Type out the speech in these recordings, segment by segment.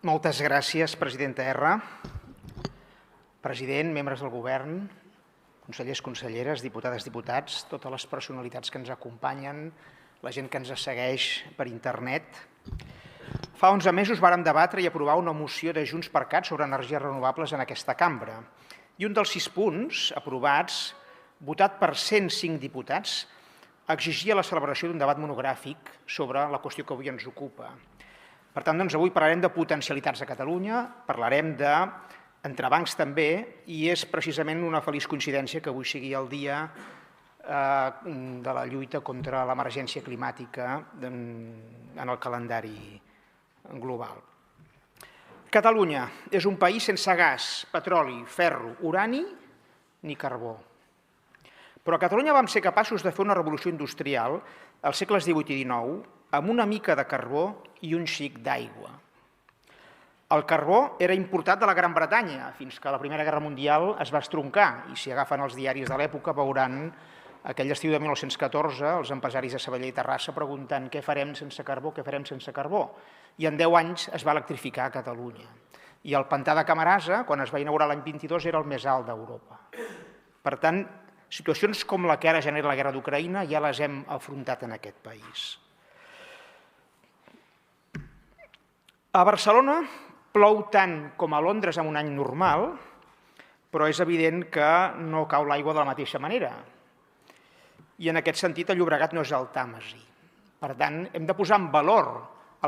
Moltes gràcies, presidenta R. President, membres del govern, consellers, conselleres, diputades, diputats, totes les personalitats que ens acompanyen, la gent que ens segueix per internet. Fa 11 mesos vàrem debatre i aprovar una moció de JxCat sobre energies renovables en aquesta cambra. I un dels 6 punts aprovats, votat per 105 diputats, exigia la celebració d'un debat monogràfic sobre la qüestió que avui ens ocupa. Per tant, avui parlarem de potencialitats a Catalunya, parlarem d'entrebancs també, i és precisament una feliç coincidència que avui sigui el dia de la lluita contra l'emergència climàtica en el calendari global. Catalunya és un país sense gas, petroli, ferro, urani ni carbó. Però a Catalunya vam ser capaços de fer una revolució industrial als segles XVIII i XIX amb una mica de carbó i un xic d'aigua. El carbó era importat de la Gran Bretanya fins que la Primera Guerra Mundial es va estroncar, i si agafen els diaris de l'època veuran aquell estiu de 1914 els empresaris de Sabadell i Terrassa preguntant què farem sense carbó, què farem sense carbó. I en 10 anys es va electrificar a Catalunya. I el pantà de Camarasa, quan es va inaugurar l'any 22, era el més alt d'Europa. Per tant, situacions com la que ara genera la guerra d'Ucraïna ja les hem afrontat en aquest país. A Barcelona plou tant com a Londres en un any normal, però és evident que no cau l'aigua de la mateixa manera. I en aquest sentit el Llobregat no és el Tàmesi. Per tant, hem de posar en valor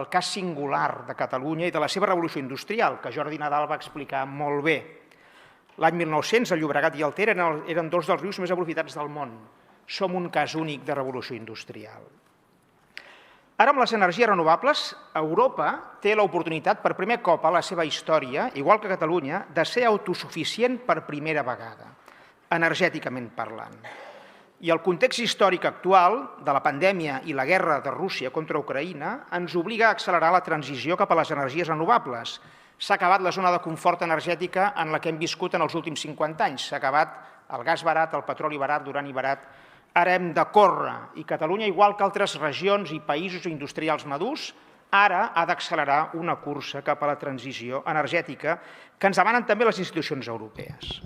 el cas singular de Catalunya i de la seva revolució industrial, que Jordi Nadal va explicar molt bé. L'any 1900 el Llobregat i el Ter eren 2 dels rius més aprofitats del món. Som un cas únic de revolució industrial. Ara, amb les energies renovables, Europa té l'oportunitat per primer cop a la seva història, igual que Catalunya, de ser autosuficient per primera vegada, energèticament parlant. I el context històric actual de la pandèmia i la guerra de Rússia contra Ucraïna ens obliga a accelerar la transició cap a les energies renovables. S'ha acabat la zona de confort energètica en la que hem viscut en els últims 50 anys. S'ha acabat el gas barat, el petroli barat, l'urani barat. Ara hem de córrer, i Catalunya, igual que altres regions i països industrials madurs, ara ha d'accelerar una cursa cap a la transició energètica que ens demanen també les institucions europees.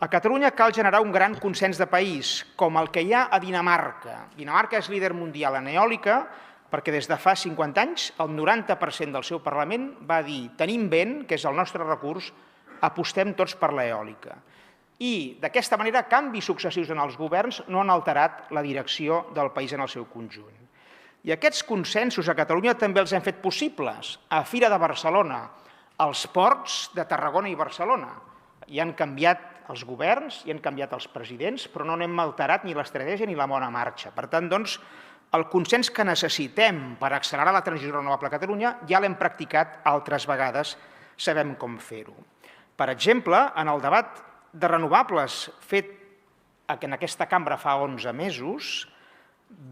A Catalunya cal generar un gran consens de país, com el que hi ha a Dinamarca. Dinamarca és líder mundial en eòlica perquè des de fa 50 anys el 90% del seu Parlament va dir tenim vent, que és el nostre recurs, apostem tots per l'eòlica. I d'aquesta manera canvis successius en els governs no han alterat la direcció del país en el seu conjunt. I aquests consensos a Catalunya també els hem fet possibles. A Fira de Barcelona, als ports de Tarragona i Barcelona. Hi han canviat els governs, hi han canviat els presidents, però no n'hem alterat ni l'estratègia ni la bona marxa. Per tant, doncs, el consens que necessitem per accelerar la transició renovable a Catalunya ja l'hem practicat altres vegades, sabem com fer-ho. Per exemple, en el debat de renovables fet en aquesta cambra fa 11 mesos,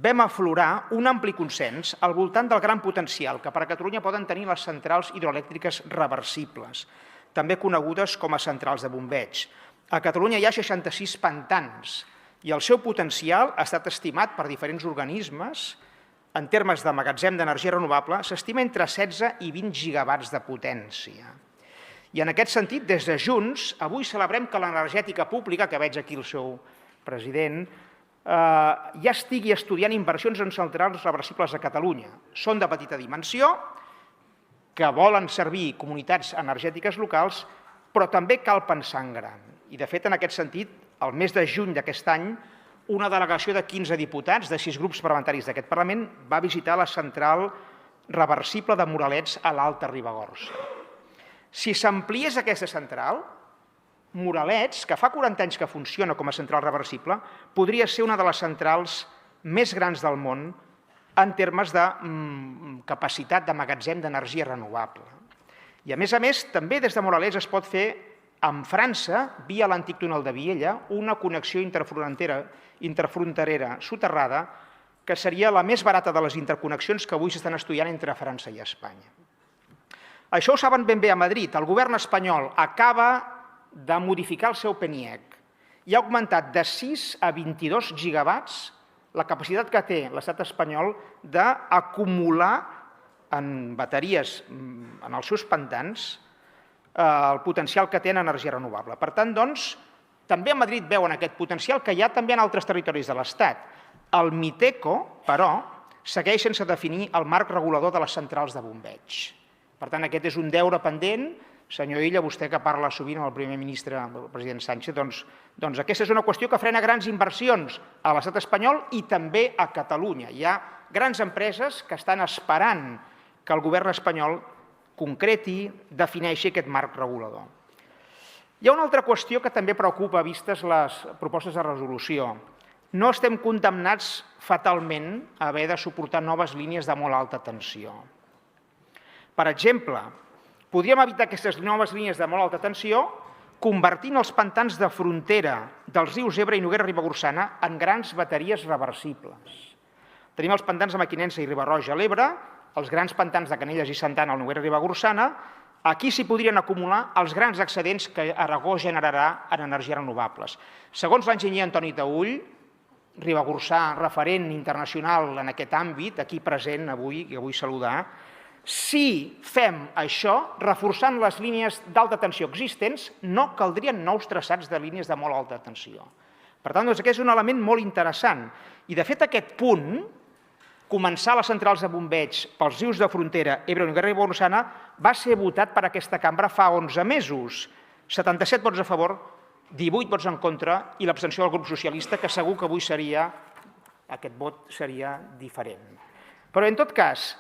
vam aflorar un ampli consens al voltant del gran potencial que per a Catalunya poden tenir les centrals hidroelèctriques reversibles, també conegudes com a centrals de bombeig. A Catalunya hi ha 66 pantans i el seu potencial ha estat estimat per diferents organismes en termes de magatzem d'energia renovable, s'estima entre 16 i 20 gigawatts de potència. I en aquest sentit, des de Junts, avui celebrem que l'energètica pública, que veig aquí el seu president, ja estigui estudiant inversions en centrals reversibles a Catalunya. Són de petita dimensió, que volen servir comunitats energètiques locals, però també cal pensar en gran. I, de fet, en aquest sentit, el mes de juny d'aquest any, una delegació de 15 diputats de 6 grups parlamentaris d'aquest Parlament va visitar la central reversible de Moralets a l'Alta Ribagorça. Si s'ampliés aquesta central, Moralets, que fa 40 anys que funciona com a central reversible, podria ser una de les centrals més grans del món en termes de capacitat de magatzem d'energia renovable. I, a més, també des de Moralets es pot fer amb França, via l'antic túnel de Viella, una connexió interfronterera soterrada que seria la més barata de les interconnexions que avui s'estan estudiant entre França i Espanya. Això ho saben ben bé a Madrid. El govern espanyol acaba de modificar el seu PNIEC i ha augmentat de 6 a 22 gigawatts la capacitat que té l'estat espanyol d'acumular en bateries en els seus pantans el potencial que té en energia renovable. Per tant, doncs, també a Madrid veuen aquest potencial que hi ha també en altres territoris de l'Estat. El MITECO, però, segueix sense definir el marc regulador de les centrals de bombeig. Per tant, aquest és un deure pendent. Senyor Illa, vostè que parla sovint amb el primer ministre, el president Sánchez, doncs aquesta és una qüestió que frena grans inversions a l'estat espanyol i també a Catalunya. Hi ha grans empreses que estan esperant que el govern espanyol concreti, defineixi aquest marc regulador. Hi ha una altra qüestió que també preocupa vistes les propostes de resolució. No estem condemnats fatalment a haver de suportar noves línies de molt alta tensió. Per exemple, podríem evitar aquestes noves línies de molt alta tensió convertint els pantans de frontera dels rius Ebre i Noguera-Ribagorçana en grans bateries reversibles. Tenim els pantans de Mequinensa i Riba-roja a l'Ebre, els grans pantans de Canelles i Santa Anna al Noguera-Ribagorçana. Aquí s'hi podrien acumular els grans excedents que Aragó generarà en energies renovables. Segons l'enginyer Antoni Taüll, ribagorçà referent internacional en aquest àmbit, aquí present avui, que vull saludar, si fem això, reforçant les línies d'alta tensió existents, no caldrien nous traçats de línies de molt alta tensió. Per tant, doncs, aquest és un element molt interessant. I, de fet, aquest punt, començar les centrals de bombeig pels rius de frontera Ebre, Noguera i Ribagorçana, va ser votat per aquesta cambra fa 11 mesos. 77 vots a favor, 18 vots en contra i l'abstenció del grup socialista, que segur que avui aquest vot seria diferent. Però, en tot cas,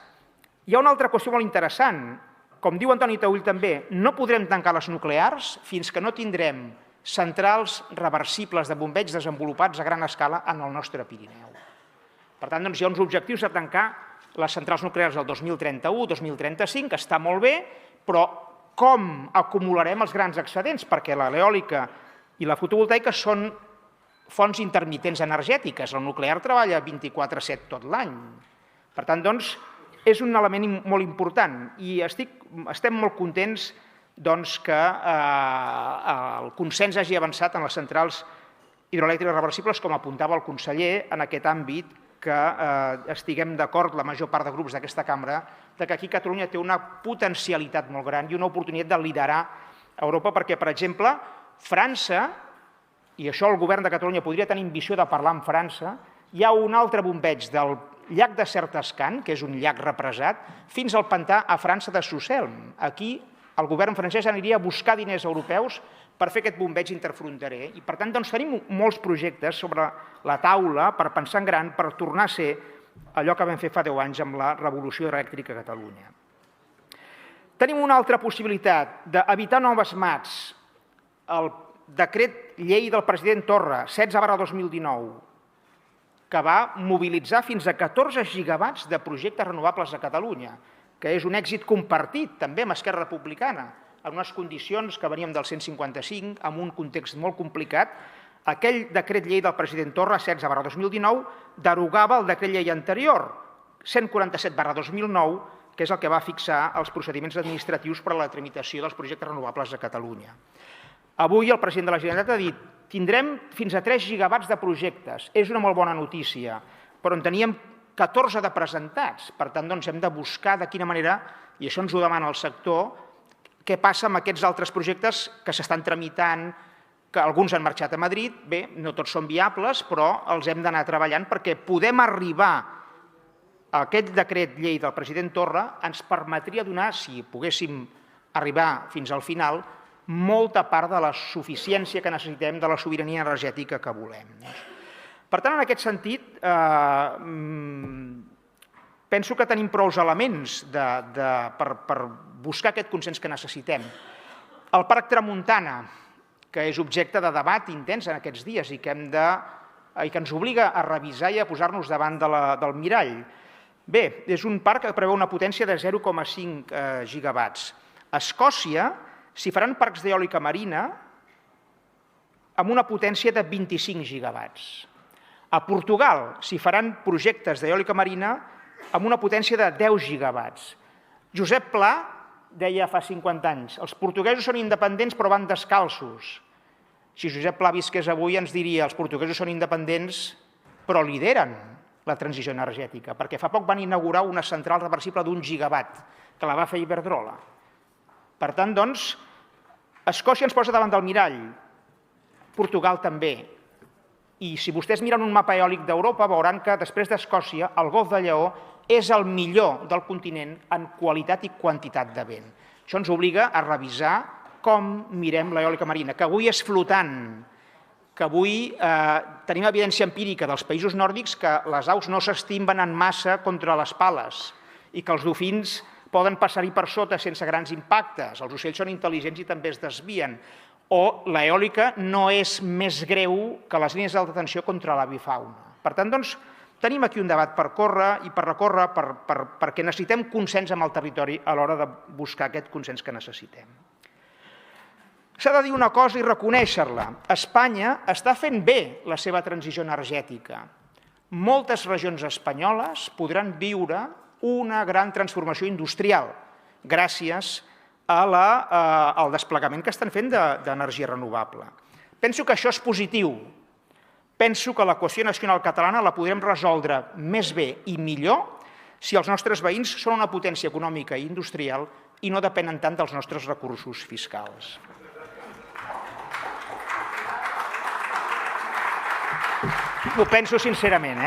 hi ha una altra qüestió molt interessant. Com diu Antoni Taüll també, no podrem tancar les nuclears fins que no tindrem centrals reversibles de bombeig desenvolupats a gran escala en el nostre Pirineu. Per tant, doncs, hi ha uns objectius de tancar les centrals nuclears del 2031-2035, que està molt bé, però com acumularem els grans excedents? Perquè l'eòlica i la fotovoltaica són fonts intermitents energètiques. El nuclear treballa 24/7 tot l'any. Per tant, doncs, és un element molt important i estem molt contents que el consens hagi avançat en les centrals hidroelèctriques reversibles, com apuntava el conseller, en aquest àmbit, que estiguem d'acord la major part de grups d'aquesta cambra que aquí Catalunya té una potencialitat molt gran i una oportunitat de liderar Europa perquè, per exemple, França, i això el govern de Catalunya podria tenir ambició de parlar amb França, hi ha un altre bombeig del llac de Certescan, que és un llac represat, fins al pantà a França de Sousselm. Aquí el govern francès aniria a buscar diners europeus per fer aquest bombeig interfronterer. I, per tant, doncs, tenim molts projectes sobre la taula per pensar en gran, per tornar a ser allò que vam fer fa 10 anys amb la revolució elèctrica a Catalunya. Tenim una altra possibilitat d'evitar noves mats. El decret llei del president Torra, 16/2019, que va mobilitzar fins a 14 gigawatts de projectes renovables a Catalunya, que és un èxit compartit també amb Esquerra Republicana, en unes condicions que veníem del 155, en un context molt complicat. Aquell decret llei del president Torra, 16/2019, derogava el decret llei anterior, 147/2009, que és el que va fixar els procediments administratius per a la tramitació dels projectes renovables a Catalunya. Avui el president de la Generalitat ha dit tindrem fins a 3 gigawatts de projectes. És una molt bona notícia, però en teníem 14 de presentats. Per tant, doncs, hem de buscar de quina manera, i això ens ho demana el sector, què passa amb aquests altres projectes que s'estan tramitant, que alguns han marxat a Madrid. Bé, no tots són viables, però els hem d'anar treballant perquè podem arribar a aquest decret llei del president Torra, ens permetria donar, si poguéssim arribar fins al final, molta part de la suficiència que necessitem de la sobirania energètica que volem. Per tant, en aquest sentit, penso que tenim prou elements per buscar aquest consens que necessitem. El Parc Tramuntana, que és objecte de debat intens en aquests dies i que ens obliga a revisar i a posar-nos davant del mirall. Bé, és un parc que preveu una potència de 0,5 gigawatts. A Escòcia s'hi faran parcs d'eòlica marina amb una potència de 25 gigawatts. A Portugal s'hi faran projectes d'eòlica marina amb una potència de 10 gigawatts. Josep Pla deia fa 50 anys, els portuguesos són independents però van descalços. Si Josep Pla visqués avui ens diria, els portuguesos són independents però lideren la transició energètica, perquè fa poc van inaugurar una central reversible d'1 gigawatt, que la va fer Iberdrola. Per tant, doncs, Escòcia ens posa davant del mirall, Portugal també. I si vostès miren un mapa eòlic d'Europa, veuran que després d'Escòcia, el Golf de Lleó és el millor del continent en qualitat i quantitat de vent. Això ens obliga a revisar com mirem l'eòlica marina, que avui és flotant, que avui tenim evidència empírica dels països nòrdics que les aus no s'estimben en massa contra les pales i que els dofins poden passar-hi per sota sense grans impactes, els ocells són intel·ligents i també es desvien, o l'eòlica no és més greu que les línies d'alta tensió contra l'avifauna. Per tant, doncs, tenim aquí un debat per córrer i per recórrer perquè necessitem consens amb el territori a l'hora de buscar aquest consens que necessitem. S'ha de dir una cosa i reconèixer-la. Espanya està fent bé la seva transició energètica. Moltes regions espanyoles podran viure una gran transformació industrial gràcies al desplegament que estan fent d'energia renovable. Penso que això és positiu. Penso que la qüestió nacional catalana la podrem resoldre més bé i millor si els nostres veïns són una potència econòmica i industrial i no depenen tant dels nostres recursos fiscals. Ho penso sincerament,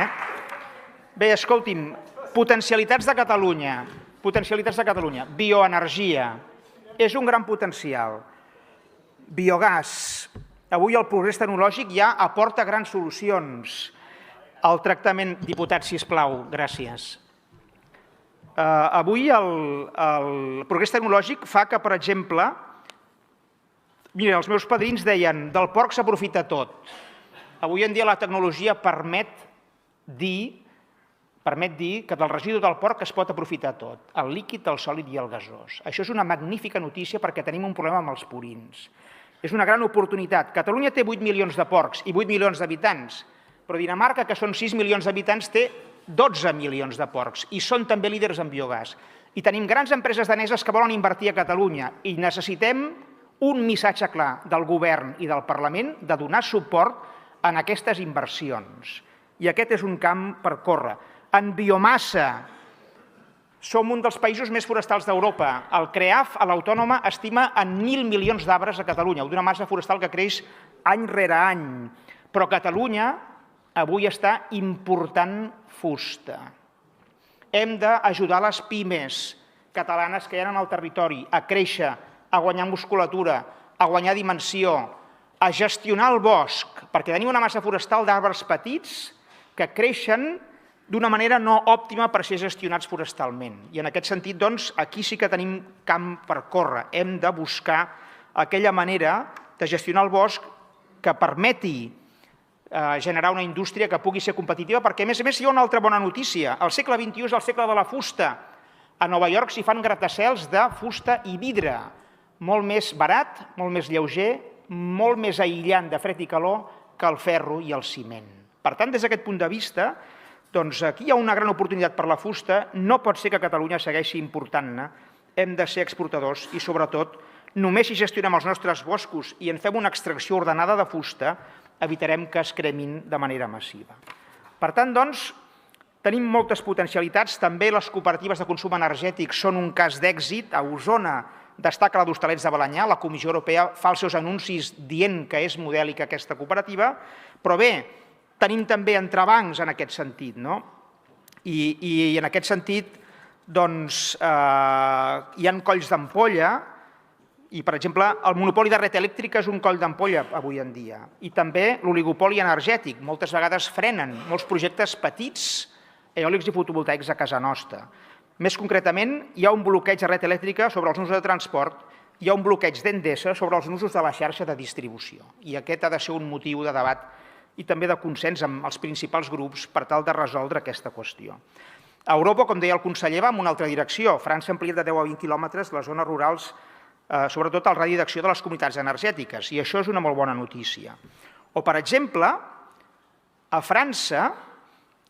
Bé, escolti'm, potencialitats de Catalunya, bioenergia, és un gran potencial. Biogàs, avui el progrés tecnològic ja aporta grans solucions. El tractament, diputat, sisplau, gràcies. Avui el progrés tecnològic fa que, per exemple, mira, els meus padrins deien, del porc s'aprofita tot. Avui en dia la tecnologia permet dir que del residu del porc es pot aprofitar tot, el líquid, el sòlid i el gasós. Això és una magnífica notícia perquè tenim un problema amb els purins. És una gran oportunitat. Catalunya té 8 milions de porcs i 8 milions d'habitants, però Dinamarca, que són 6 milions d'habitants, té 12 milions de porcs i són també líders en biogàs. I tenim grans empreses daneses que volen invertir a Catalunya i necessitem un missatge clar del govern i del Parlament de donar suport en aquestes inversions. I aquest és un camp per córrer. En biomassa, som un dels països més forestals d'Europa. El CREAF, a l'Autònoma, estima en 1.000 milions d'arbres a Catalunya, d'una massa forestal que creix any rere any. Però Catalunya avui està important fusta. Hem d'ajudar les pimes catalanes que hi ha en el territori a créixer, a guanyar musculatura, a guanyar dimensió, a gestionar el bosc, perquè tenim una massa forestal d'arbres petits que creixen d'una manera no òptima per ser gestionats forestalment. I en aquest sentit, doncs, aquí sí que tenim camp per córrer. Hem de buscar aquella manera de gestionar el bosc que permeti generar una indústria que pugui ser competitiva, perquè, a més, hi ha una altra bona notícia. El segle XXI és el segle de la fusta. A Nova York s'hi fan gratacels de fusta i vidre, molt més barat, molt més lleuger, molt més aïllant de fred i calor que el ferro i el ciment. Per tant, des d'aquest punt de vista, doncs aquí hi ha una gran oportunitat per la fusta, no pot ser que Catalunya segueixi important-ne, hem de ser exportadors i, sobretot, només si gestionem els nostres boscos i en fem una extracció ordenada de fusta, evitarem que es cremin de manera massiva. Per tant, doncs, tenim moltes potencialitats, també les cooperatives de consum energètic són un cas d'èxit. A Osona destaca la d'Hostalets de Balenyà, la Comissió Europea fa els seus anuncis dient que és modèlica aquesta cooperativa, però bé, tenim també entrebancs en aquest sentit, no? I en aquest sentit, doncs, hi ha colls d'ampolla i, per exemple, el monopoli de red elèctrica és un coll d'ampolla avui en dia. I també l'oligopoli energètic. Moltes vegades frenen molts projectes petits, eòlics i fotovoltaics a casa nostra. Més concretament, hi ha un bloqueig de red elèctrica sobre els usos de transport, hi ha un bloqueig d'Endesa sobre els usos de la xarxa de distribució. I aquest ha de ser un motiu de debat i també de consens amb els principals grups per tal de resoldre aquesta qüestió. A Europa, com deia el conseller, va en una altra direcció. França ha ampliat de 10 a 20 quilòmetres les zones rurals, sobretot el radi d'acció de les comunitats energètiques, i això és una molt bona notícia. O, per exemple, a França,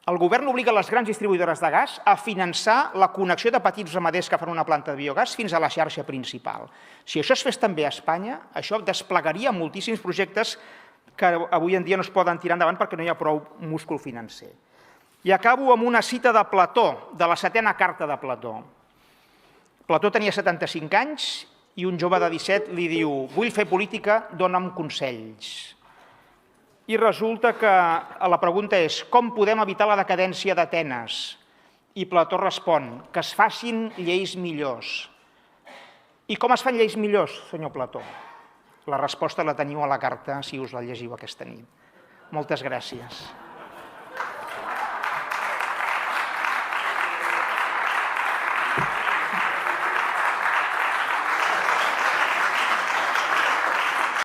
el govern obliga les grans distribuïdores de gas a finançar la connexió de petits ramaders que fan una planta de biogàs fins a la xarxa principal. Si això es fes també a Espanya, això desplegaria moltíssims projectes que avui en dia no es poden tirar endavant perquè no hi ha prou múscul financer. I acabo amb una cita de Plató, de la 7a carta de Plató. Plató tenia 75 anys i un jove de 17 li diu: vull fer política, dona'm consells. I resulta que la pregunta és: com podem evitar la decadència d'Atenes? I Plató respon: que es facin lleis millors. I com es fan lleis millors, senyor Plató? La resposta la teniu a la carta, si us la llegiu aquesta nit. Moltes gràcies.